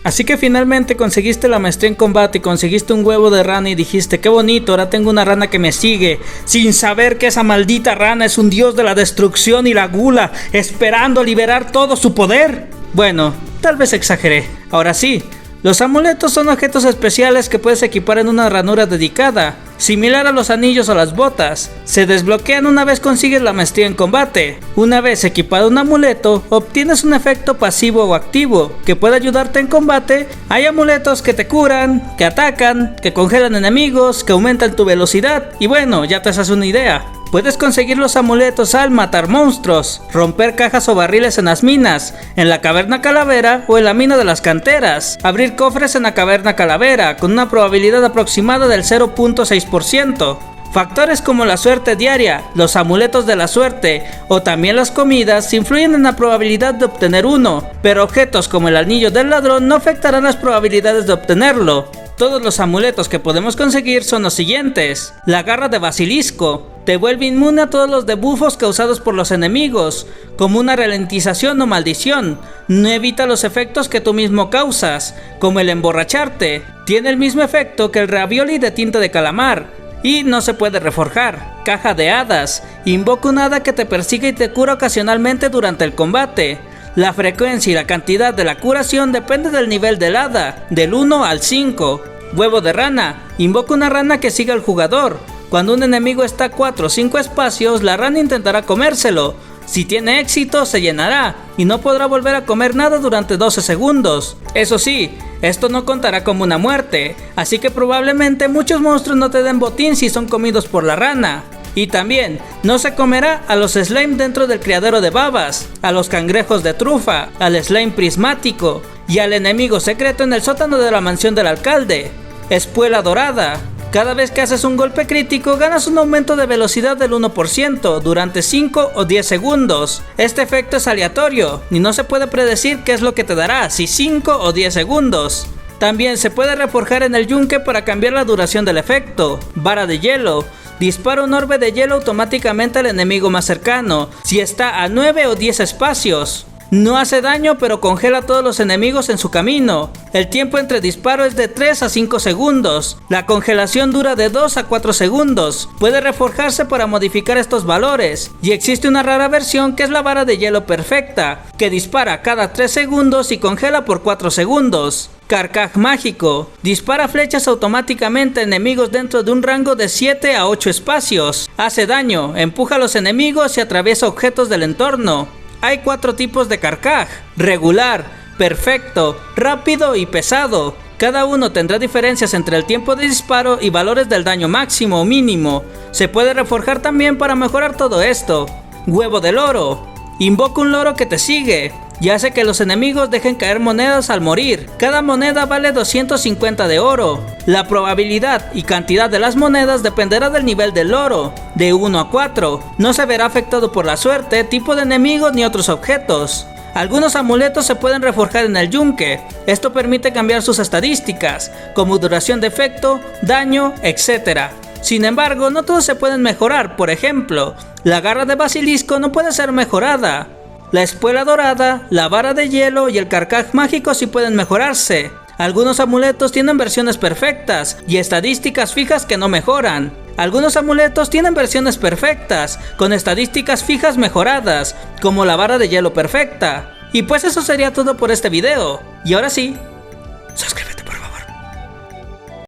Así que finalmente conseguiste la maestría en combate y conseguiste un huevo de rana y dijiste: qué bonito, ahora tengo una rana que me sigue, sin saber que esa maldita rana es un dios de la destrucción y la gula, esperando liberar todo su poder. Bueno, tal vez exageré. Ahora sí, los amuletos son objetos especiales que puedes equipar en una ranura dedicada, similar a los anillos o las botas. Se desbloquean una vez consigues la maestría en combate. Una vez equipado un amuleto, obtienes un efecto pasivo o activo que puede ayudarte en combate. Hay amuletos que te curan, que atacan, que congelan enemigos, que aumentan tu velocidad y bueno, ya te haces una idea. Puedes conseguir los amuletos al matar monstruos, romper cajas o barriles en las minas, en la caverna calavera o en la mina de las canteras, abrir cofres en la caverna calavera con una probabilidad aproximada del 0.6%. Factores como la suerte diaria, los amuletos de la suerte o también las comidas influyen en la probabilidad de obtener uno, pero objetos como el anillo del ladrón no afectarán las probabilidades de obtenerlo. Todos los amuletos que podemos conseguir son los siguientes. La garra de basilisco te vuelve inmune a todos los debuffos causados por los enemigos, como una ralentización o maldición. No evita los efectos que tú mismo causas, como el emborracharte. Tiene el mismo efecto que el ravioli de tinta de calamar y no se puede reforjar. Caja de hadas. Invoca un hada que te persigue y te cura ocasionalmente durante el combate. La frecuencia y la cantidad de la curación depende del nivel del hada, del 1 al 5. Huevo de rana. Invoca una rana que siga al jugador. Cuando un enemigo está a 4 o 5 espacios, la rana intentará comérselo. Si tiene éxito, se llenará y no podrá volver a comer nada durante 12 segundos. Eso sí, esto no contará como una muerte, así que probablemente muchos monstruos no te den botín si son comidos por la rana. Y también, no se comerá a los slime dentro del criadero de babas, a los cangrejos de trufa, al slime prismático y al enemigo secreto en el sótano de la mansión del alcalde. Espuela dorada. Cada vez que haces un golpe crítico ganas un aumento de velocidad del 1% durante 5 o 10 segundos. Este efecto es aleatorio y no se puede predecir qué es lo que te dará, si 5 o 10 segundos. También se puede reforjar en el yunque para cambiar la duración del efecto. Vara de hielo. Dispara un orbe de hielo automáticamente al enemigo más cercano, si está a 9 o 10 espacios. No hace daño, pero congela a todos los enemigos en su camino. El tiempo entre disparo es de 3 a 5 segundos. La congelación dura de 2 a 4 segundos. Puede reforjarse para modificar estos valores. Y existe una rara versión que es la vara de hielo perfecta, que dispara cada 3 segundos y congela por 4 segundos. Carcaj mágico. Dispara flechas automáticamente a enemigos dentro de un rango de 7 a 8 espacios. Hace daño, empuja a los enemigos y atraviesa objetos del entorno. Hay 4 tipos de carcaj: regular, perfecto, rápido y pesado. Cada uno tendrá diferencias entre el tiempo de disparo y valores del daño máximo o mínimo. Se puede reforjar también para mejorar todo esto. Huevo de loro. Invoca un loro que te sigue y hace que los enemigos dejen caer monedas al morir. Cada moneda vale 250 de oro. La probabilidad y cantidad de las monedas dependerá del nivel del loro, de 1 a 4. No se verá afectado por la suerte, tipo de enemigos ni otros objetos. Algunos amuletos se pueden reforjar en el yunque. Esto permite cambiar sus estadísticas, como duración de efecto, daño, etc. Sin embargo, no todos se pueden mejorar. Por ejemplo, la garra de basilisco no puede ser mejorada. La espuela dorada, la vara de hielo y el carcaj mágico sí pueden mejorarse. Algunos amuletos tienen versiones perfectas y estadísticas fijas que no mejoran. Algunos amuletos tienen versiones perfectas, con estadísticas fijas mejoradas, como la vara de hielo perfecta. Y pues eso sería todo por este video. Y ahora sí,